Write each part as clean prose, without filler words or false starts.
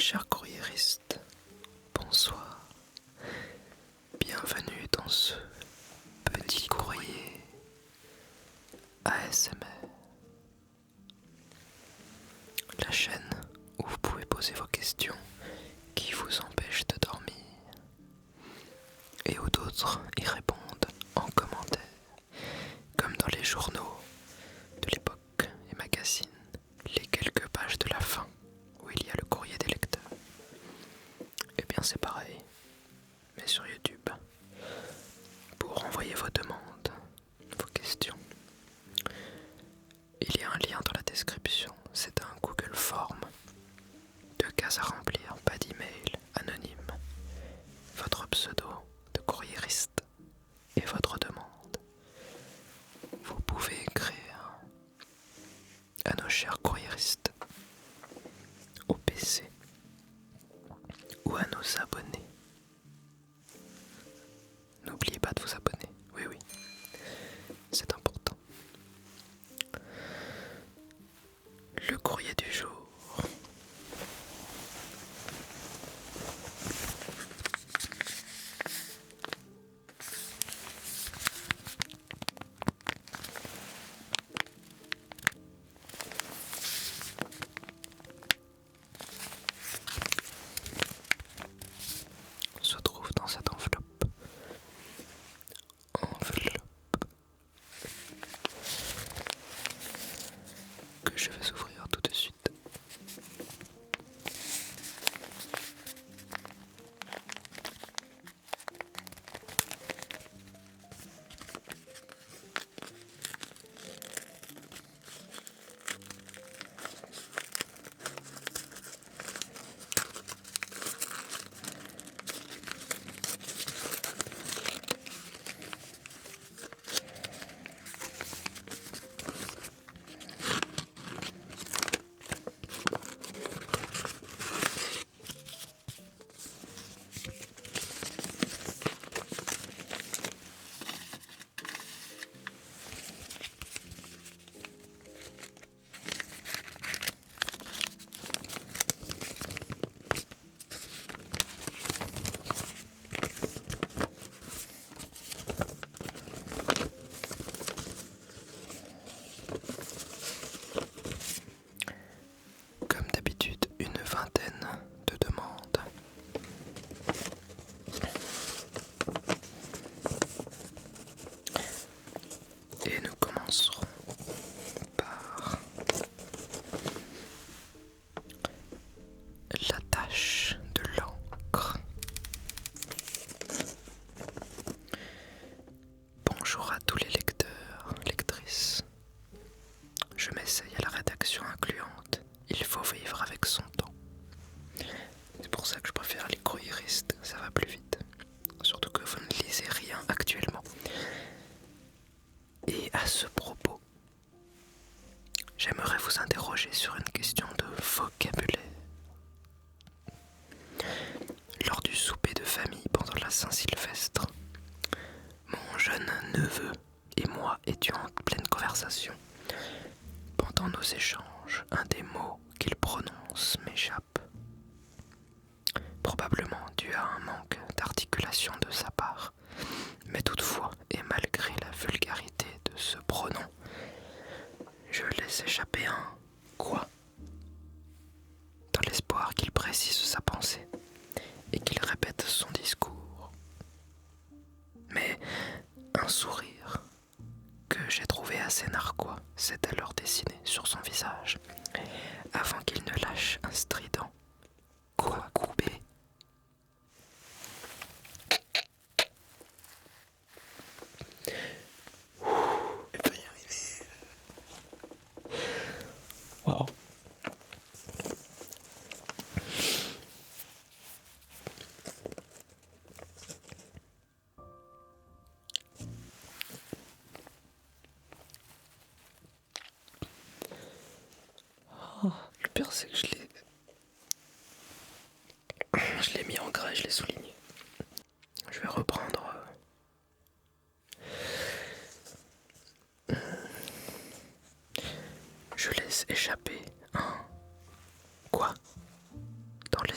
Chers courriéristes, bonsoir. Bienvenue dans ce petit courrier ASMR. La chaîne où vous pouvez poser vos questions qui vous empêchent de dormir et où d'autres y répondent en commentaire, comme dans les journaux de l'époque et magazines, les quelques pages de la fin où il y a le courrier des lecteurs. Et bien c'est pareil, mais sur YouTube, pour envoyer vos demandes, vos questions. Il y a un lien dans la description, c'est un Google Form. 2 cases à remplir, pas d'email, anonyme. Votre pseudo de courriériste et votre demande. Vous pouvez écrire à nos chers courriéristes, au PC ou à nos abonnés. N'oubliez pas de vous abonner, oui, c'est important. Le courrier du jour. Se trouve dans cette enveloppe. Que je vais ouvrir tout de suite. Comme d'habitude, une vingtaine de demandes. Et nous commencerons par la tâche de l'encre. Bonjour à tous les lecteurs, lectrices. Je m'essaye à la rédaction incluante. Il faut vivre avec son temps. C'est pour ça que je préfère les courriéristes, ça va plus vite. Surtout que vous ne lisez rien actuellement. Et à ce propos, j'aimerais vous interroger sur une question de vocabulaire. Lors du souper de famille pendant la Saint-Sylvestre, mon jeune neveu et moi étions en pleine conversation. Pendant nos échanges, un des mots qu'il prononce m'échappe. Probablement dû à un manque d'articulation de sa part. Mais toutefois, et malgré la vulgarité de ce pronom, je laisse échapper un « quoi » dans l'espoir qu'il précise sa pensée et qu'il répète son discours. Mais un sourire que j'ai trouvé assez narquois s'est alors dessiné sur son visage, avant qu'il ne lâche un strident « quoi coupé ?» Je vais pas y arriver. Wow. Le pire c'est que je l'ai mis en gras et je l'ai souligné. Je vais reprendre. Je laisse échapper un quoi dans les...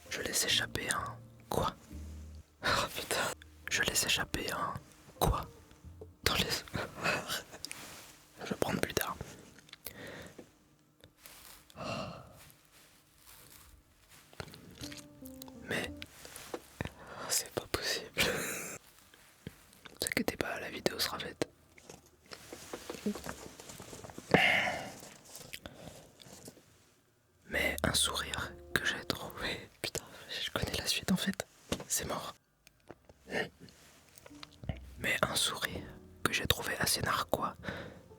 Je laisse échapper un... Quoi? Oh putain. Je laisse échapper un... Quoi? Dans les... Je vais prendre plus tard. Mais... C'est pas possible. Ne vous inquiétez pas, la vidéo sera faite. Mais un sourire que j'ai trouvé... Putain, je connais la suite en fait. C'est mort. Mais un sourire que j'ai trouvé assez narquois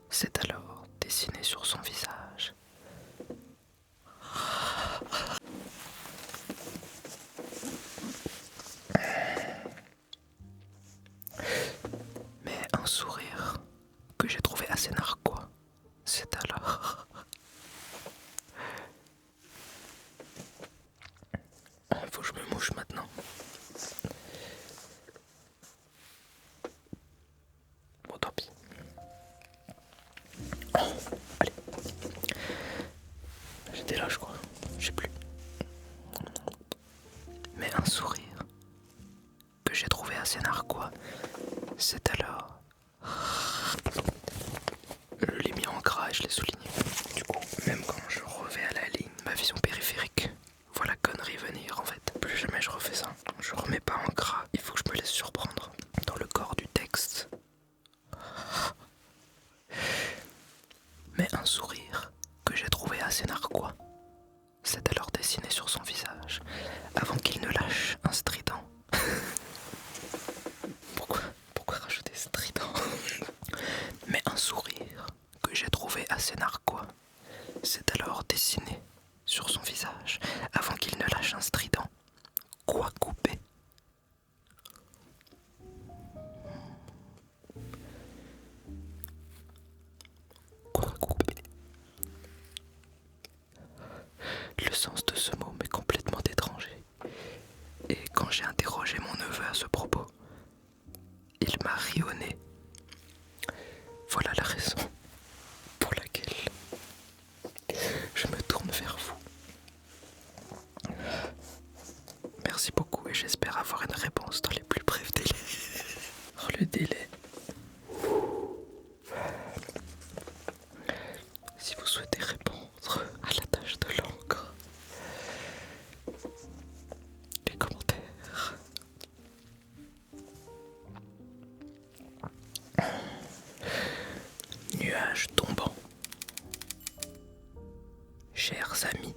s'est alors dessiné sur son visage. Mais un sourire que j'ai trouvé assez narquois s'est alors... Faut que je me mouche maintenant. Bon, tant pis. Allez. J'étais là, je crois. Je sais plus. Mais un sourire que j'ai trouvé assez narquois, c'est alors... Je l'ai mis en gras et je l'ai souligné. Du coup, même quand je revais à la ligne, ma vision périphérique, voilà connerie venir en fait. Plus jamais je refais ça. Je remets pas en gras, il faut que je me laisse surprendre dans le corps du texte. Mais un sourire que j'ai trouvé assez narquois s'est alors dessiné sur son visage avant qu'il ne lâche un strident. Pourquoi rajouter strident? Mais un sourire que j'ai trouvé assez narquois s'est alors dessiné sur son visage avant qu'il ne lâche un strident. Quoi couper? Quoi couper? Le sens de ce mot m'est complètement étranger. Et quand j'ai interrogé mon neveu à ce propos, il m'a ri au nez. Voilà la raison pour laquelle je me tourne vers vous. Merci beaucoup et j'espère avoir une réponse dans les plus brefs délais. Oh, le délai. Si vous souhaitez répondre à la tâche de l'encre, les commentaires. Nuages tombants. Chers amis,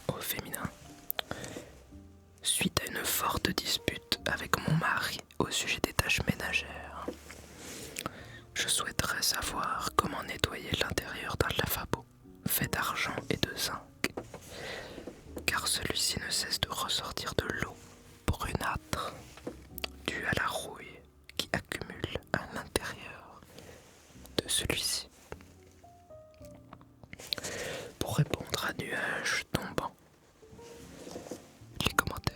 au féminin. Suite à une forte dispute avec mon mari au sujet des tâches ménagères, je souhaiterais savoir comment nettoyer l'intérieur d'un lavabo fait d'argent et de zinc, car celui-ci ne cesse de ressortir de l'eau brunâtre due à la rouille qui accumule à l'intérieur de celui-ci. Pour répondre à nuages tombants, les commentaires.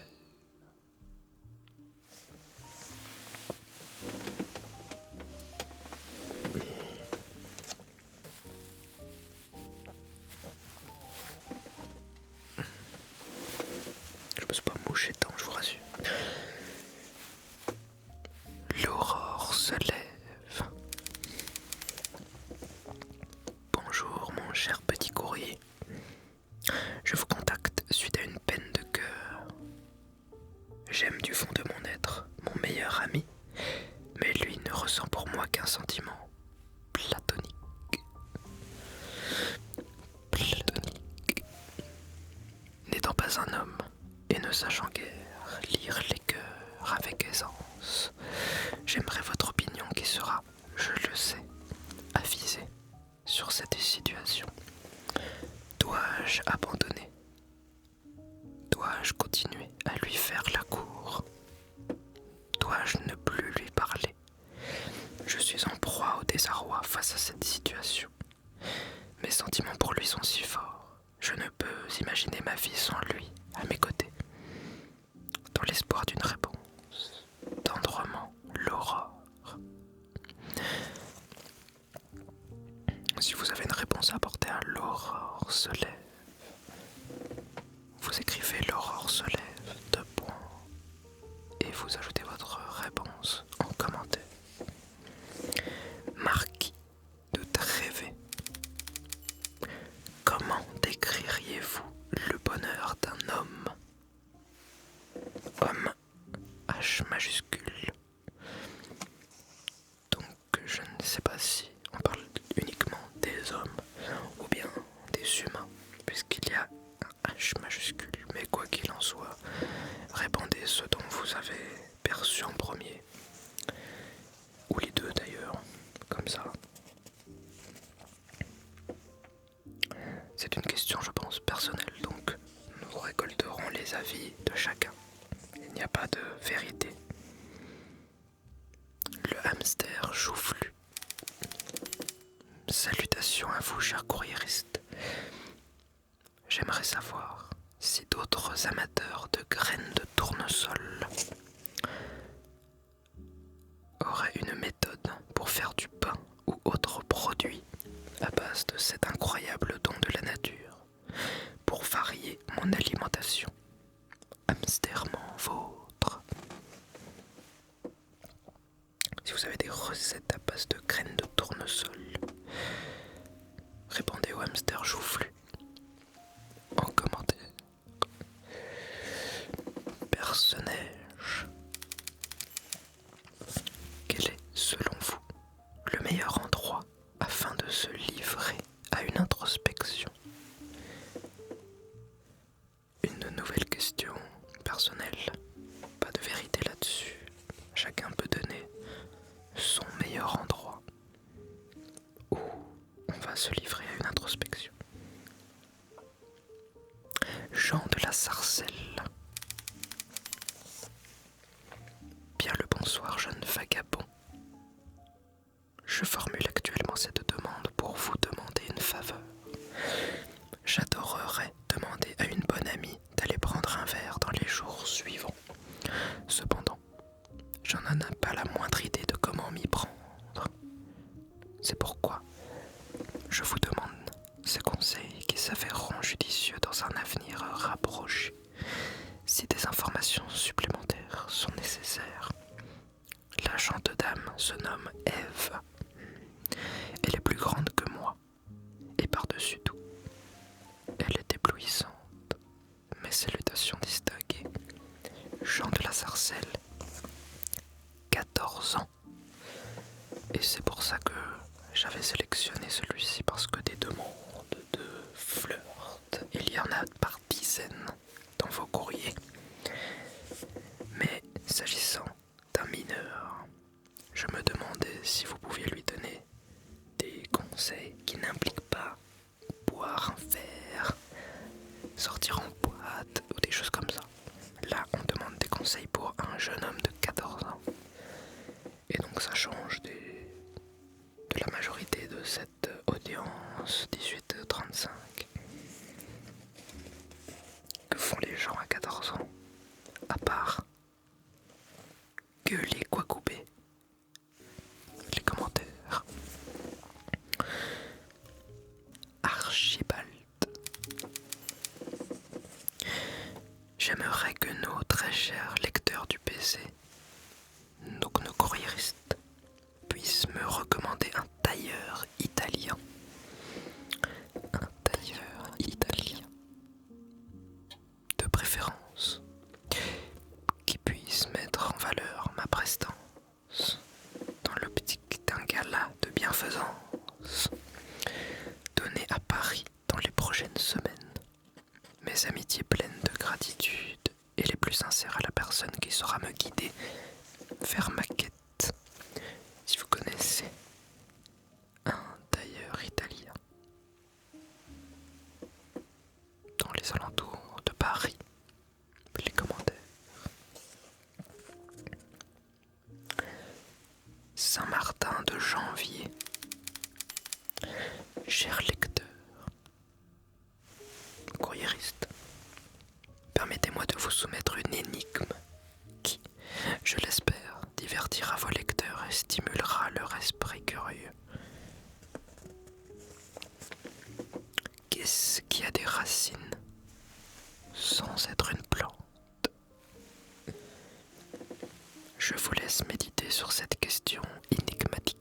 Je me suis pas mouché tant, je vous rassure. L'aurore se lève. Bonjour mon cher petit courrier. Je vous contacte suite à une peine de cœur. J'aime du fond de mon être mon meilleur ami, mais lui ne ressent pour moi qu'un sentiment platonique. N'étant pas un homme et ne sachant guère lire les cœurs avec aisance, j'aimerais votre opinion qui sera, je le sais, avisée sur cette situation. Dois-je abandonner? Dois-je continuer à lui faire la cour? Dois-je ne plus lui parler? Je suis en proie au désarroi face à cette situation. Si vous avez une réponse à apporter à l'aurore se lève, vous écrivez l'aurore se lève, 2 points, et vous ajoutez votre réponse en commentaire. Marquis de Trévet. Comment décririez-vous le bonheur d'un homme? Homme, H majuscule. Donc je ne sais pas si on parle uniquement des hommes ou bien des humains, puisqu'il y a un H majuscule. Mais quoi qu'il en soit, répondez ce dont vous avez perçu en premier. Ou les deux d'ailleurs, comme ça. C'est une question, je pense, personnelle, donc nous récolterons les avis de chacun. Il n'y a pas de vérité. Le hamster joufflu. Salutations à vous, chers courriéristes. J'aimerais savoir si d'autres amateurs de graines de tournesol auraient une méthode pour faire du pain ou autre produit à base de cet incroyable don de la nature pour varier mon alimentation. Hamsterment vôtre. Si vous avez des recettes à base de graines de tournesol, répondez au hamster joufflu en commentaire. Perce-neige. Quel est, selon vous, le meilleur endroit afin de se livrer à une introspection? Une nouvelle question personnelle. Pas de vérité là-dessus. Chacun peut donner son meilleur endroit où on va se livrer à une introspection. Jean de la Sarcelle. Bien le bonsoir, jeune vagabond. Je formule actuellement cette demande pour vous demander une faveur. J'adorerais demander à une bonne amie d'aller prendre un verre dans les jours suivants. Cependant, j'en ai pas la moindre idée de comment m'y prendre. C'est pourquoi je vous demande ces conseils qui s'avéreront judicieux dans un avenir rapproché. Si des informations supplémentaires sont nécessaires, la gente dame se nomme Ève. Elle est plus grande que moi, et par-dessus tout, elle est éblouissante. Mes salutations distinguées. Jean de la Sarcelle, 14 ans. Et c'est pour ça que j'avais sélectionné celui-ci, parce que des demandes de flirt, il y en a par dizaines dans vos courriers. Mais s'agissant d'un mineur, je me demandais si vous pouviez lui donner des conseils qui n'impliquent pas boire un verre, sortir en boîte ou des choses comme ça. Là, on demande des conseils pour un jeune homme de 14 ans. Et donc ça change de la majorité de cette audience 18-35. Que font les gens à 14 ans, à part gueuler quoi couper? Les commentaires. Archibald. J'aimerais que nos très chers lecteurs du PC, donc nos courriéristes, puissent me recommander un tailleur italien. Un tailleur italien. De préférence, qui puisse mettre en valeur ma prestance dans l'optique d'un gala de bienfaisance donné à Paris dans les prochaines semaines. Mes amitiés pleines de gratitude et les plus sincères à la personne qui saura me guider vers ma quête. Si vous connaissez un tailleur italien dans les alentours de Paris, les commentaires. Saint-Martin de Janvier. Cher lecteur, courriériste, permettez-moi de vous soumettre une énigme qui, je l'espère, divertira vos lecteurs et stimulera leur esprit curieux. sans être une plante? Je vous laisse méditer sur cette question énigmatique.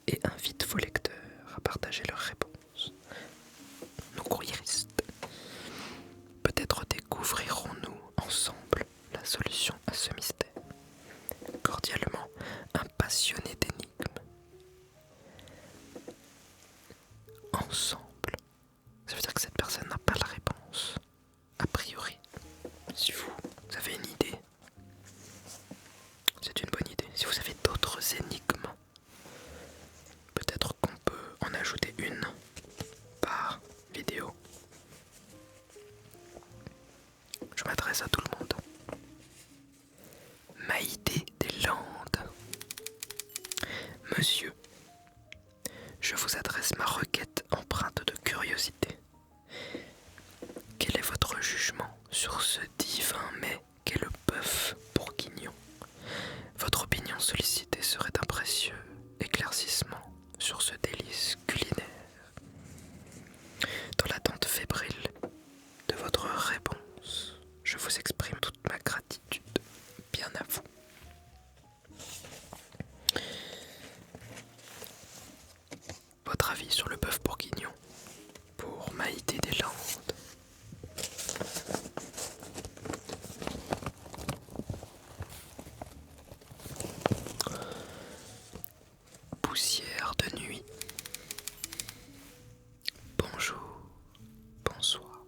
Et invite vos lecteurs à partager leurs réponses. Nos courriéristes. Peut-être découvrirons-nous ensemble la solution à ce mystère. Cordialement, un passionné d'énigmes. Ensemble. Ça veut dire que cette personne n'a pas la réponse. A priori. Si vous avez une idée, c'est une bonne idée. Si vous avez d'autres énigmes, peut-être qu'on peut en ajouter une par vidéo. Je m'adresse à tout le monde. Maïté des Landes. Monsieur, je vous adresse ma requête empreinte de curiosité. Quel est votre jugement sur ce divin mets qu'est le bœuf bourguignon? Votre opinion sollicitée serait un précieux éclaircissement sur ce délice culinaire. Dans l'attente fébrile de votre réponse, je vous exprime toute ma gratitude. Bien à vous. Votre avis sur le bœuf bourguignon pour Maïté des Landes? Poussière de nuit. Bonjour, bonsoir.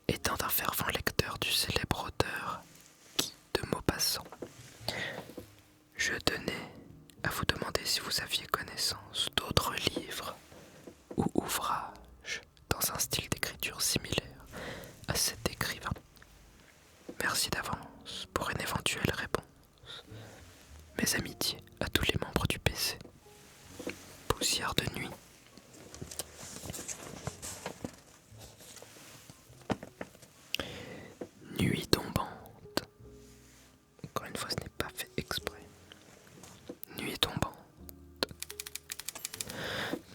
Étant un fervent lecteur du célèbre auteur Guy de Maupassant, je tenais à vous demander si vous aviez connaissance d'autres livres ou ouvrages dans un style d'écriture similaire à cet écrivain. Merci d'avance pour une éventuelle réponse. Mes amitiés à tous les membres du PC. Poussière de nuit. Nuit tombante. Encore une fois, ce n'est pas fait exprès. Nuit tombante.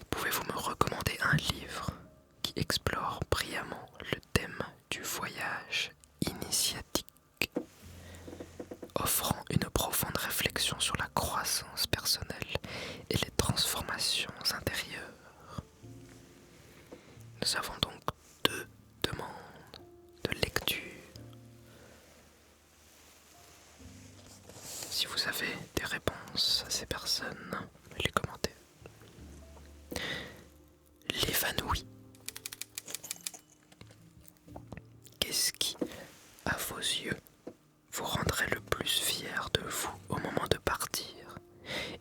Pouvez-vous me recommander un livre qui explore brillamment le thème du voyage initiatique, offrant une profonde réflexion sur la croissance personnelle et les transformations intérieures? Nous avons donc deux demandes de lecture. Si vous avez des réponses à ces personnes, les commentaires. L'évanoui. Qu'est-ce qui, à vos yeux, vous rendrait le plus fier de vous au moment de partir?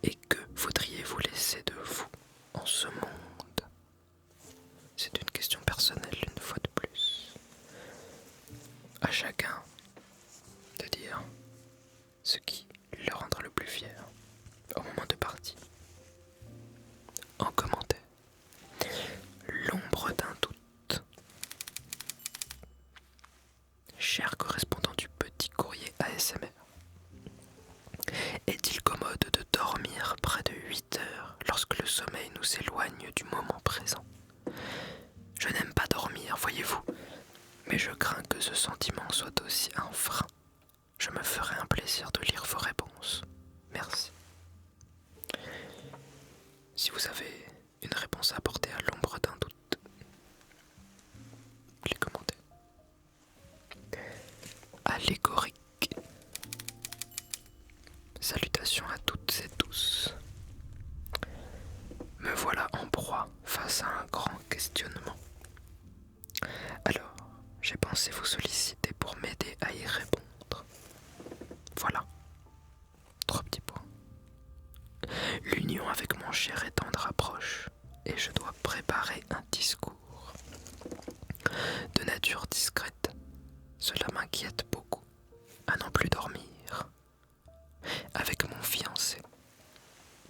Et que voudriez-vous laisser de vous en ce monde? C'est une question personnelle une fois de plus. À chacun de dire ce qui le rendra le plus fier au moment de partir. En commentaire. L'ombre d'un doute. Cher correspondant du petit courrier ASMR, est-il commode de dormir près de 8 heures lorsque le sommeil nous éloigne du moment présent? Je n'aime pas dormir, voyez-vous, mais je crains que ce sentiment soit aussi un frein. Je me ferai un plaisir de lire vos réponses. Merci. Si vous avez une réponse à apporter à l'ombre d'un doute, les commentaires. Allégorique. Salutations à toutes et tous. Me voilà en proie face à un grand questionnement. Alors, j'ai pensé vous solliciter pour m'aider à y répondre. Voilà. 3 petits points. L'union avec mon cher et tendre approche, et je dois préparer un discours. De nature discrète, cela m'inquiète beaucoup, à n'en plus dormir. Avec mon fiancé,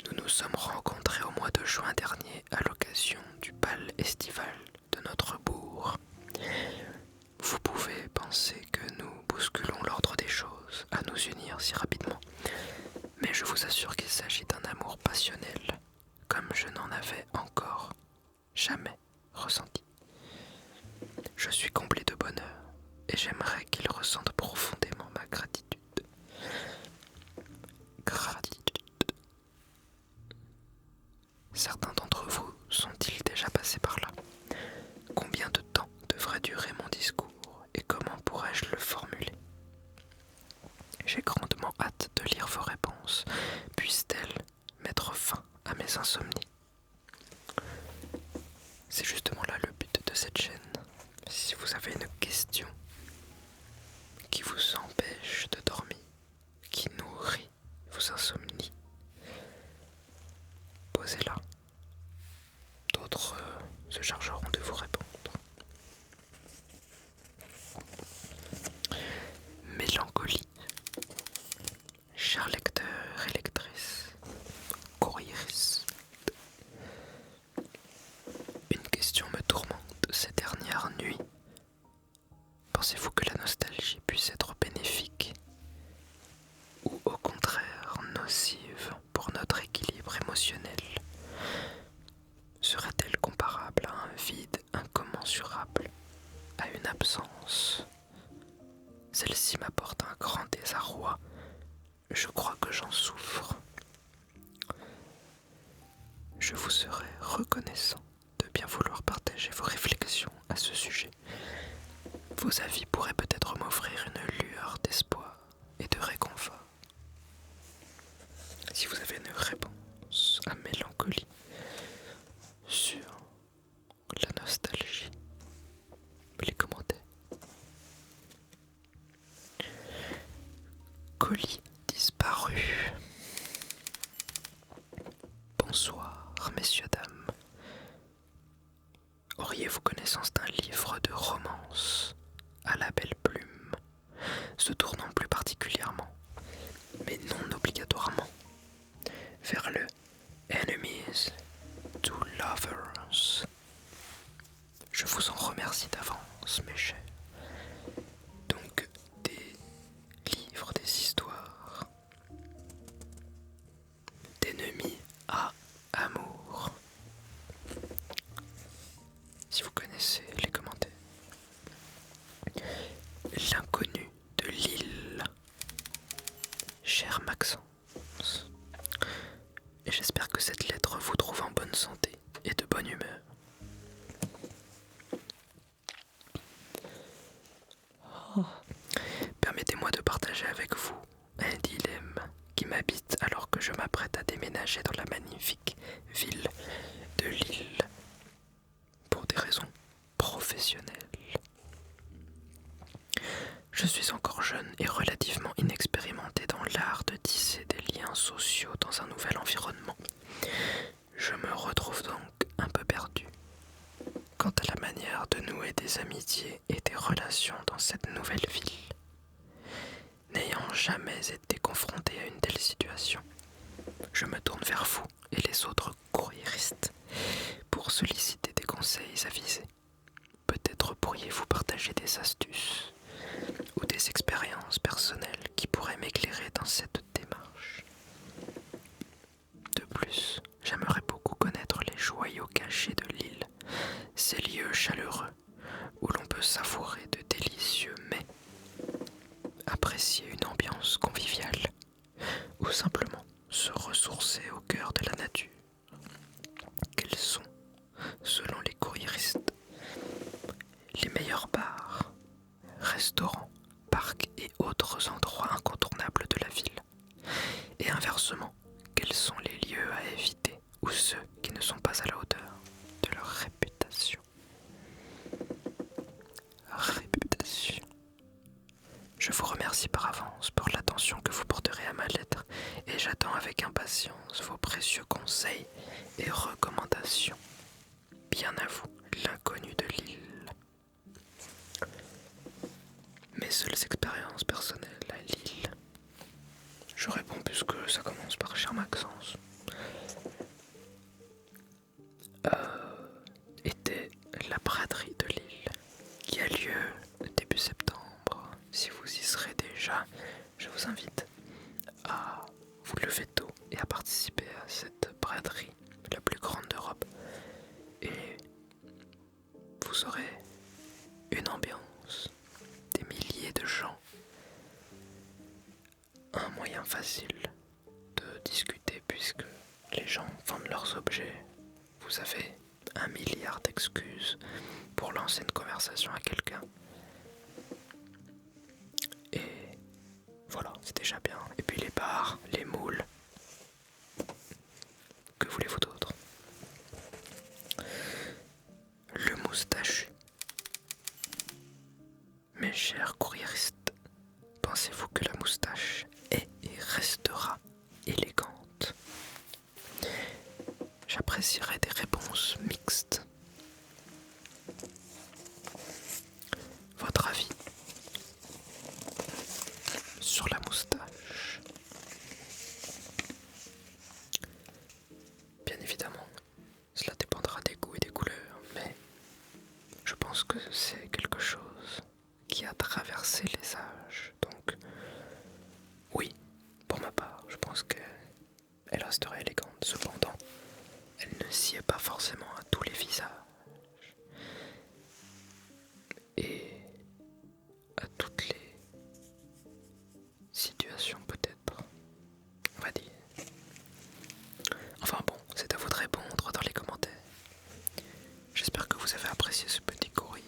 nous nous sommes rencontrés au mois de juin dernier à l'occasion du bal estival de notre bourg. Vous pouvez penser que nous bousculons l'ordre des choses à nous unir si rapidement, mais je vous assure qu'il s'agit d'un amour passionnel, comme je n'en avais encore hâte de lire vos réponses. Puisse-t-elle mettre fin à mes insomnies? C'est justement là le but de cette chaîne. Si vous avez une question qui vous empêche de dormir, qui nourrit vos insomnies, posez-la. D'autres se chargeront de vous répondre. Mélancolie. Chers lecteurs et lectrices, courriéristes, une question me tourmente ces dernières nuits. Pensez-vous que la nostalgie puisse être bénéfique ou au contraire nocive pour notre équilibre émotionnel? Sera-t-elle comparable à un vide incommensurable, à une absence? Celle-ci m'apporte un grand désarroi. Je crois que j'en souffre. Je vous serais reconnaissant de bien vouloir partager vos réflexions à ce sujet. Vos avis pourraient peut-être m'offrir une lueur d'espoir et de réconfort. Si vous avez une réponse à Mélancolie sur la nostalgie, les commentaires. Colis disparu. Bonsoir, messieurs, dames. Auriez-vous connaissance d'un livre de romance à la belle plume, se tournant plus particulièrement, mais non obligatoirement, vers le Enemies to Lovers? Je vous en remercie d'avance, mes chers. Donc, des livres, des histoires d'ennemis à amour. Si vous connaissez les commentaires. L'inconnu de l'île. Cher Maxence, et j'espère que cette lettre vous trouve en bonne santé et de bonne humeur. Permettez-moi de partager avec vous un dilemme qui m'habite alors que je m'apprête à déménager dans la magnifique ville de Lille pour des raisons professionnelles. Je suis encore jeune et relativement inexpérimenté dans l'art de tisser des liens sociaux dans un nouvel environnement. Je me retrouve donc un peu perdu quant à la manière de nouer des amitiés et des relations dans cette nouvelle ville. N'ayant jamais été confronté à une telle situation, je me tourne vers vous et les autres courriéristes pour solliciter des conseils avisés. Peut-être pourriez-vous partager des astuces ou des expériences personnelles qui pourraient m'éclairer dans cette démarche. De plus, j'aimerais beaucoup connaître les joyaux cachés de l'île, ces lieux chaleureux où l'on peut savourer de délicieux mets, apprécier une ambiance conviviale ou simplement se ressourcer au cœur de la nature. Quels sont, selon les courriéristes, les meilleurs bars, restaurants, parcs et autres endroits incontournables de la ville? Et inversement, quels sont les lieux à éviter ou ceux qui ne sont pas à la hauteur de leur réputation? Réputation. Je vous remercie par avance pour l'attention que vous porterez à ma lettre et j'attends avec impatience vos précieux conseils et recommandations. Bien à vous, l'inconnu de l'île. Mes seules expériences personnelles à Lille. Je réponds puisque ça commence par cher Maxence. Était la braderie de Lille qui a lieu début septembre. Si vous y serez déjà, je vous invite à vous lever tôt et à participer à cette braderie, la plus grande d'Europe. Et vous aurez une ambiance, des milliers de gens, un moyen facile de discuter puisque les gens vendent leurs objets. Vous avez 1 milliard d'excuses pour lancer une conversation à quelqu'un. Et voilà, c'est déjà bien. Et puis les bars, les moules. Que voulez-vous d'autre? Le moustachu. Mes chers courriéristes, pensez-vous que la moustache est et restera élégante? J'apprécierais des réponses mixtes. Votre avis sur la moustache? Bien évidemment, cela dépendra des goûts et des couleurs, mais je pense que c'est quelque chose qui a traversé les âges. Donc, oui, pour ma part, je pense qu'elle resterait élégante. Cependant, elle ne sied pas forcément à tous les visages et à toutes les situations peut-être, on va dire. Enfin bon, c'est à vous de répondre dans les commentaires. J'espère que vous avez apprécié ce petit courrier.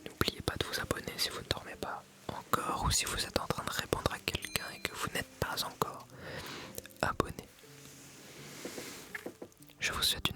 N'oubliez pas de vous abonner si vous ne dormez pas encore ou si vous êtes en train de répondre à quelqu'un et que vous n'êtes pas encore abonné. Je vous souhaite une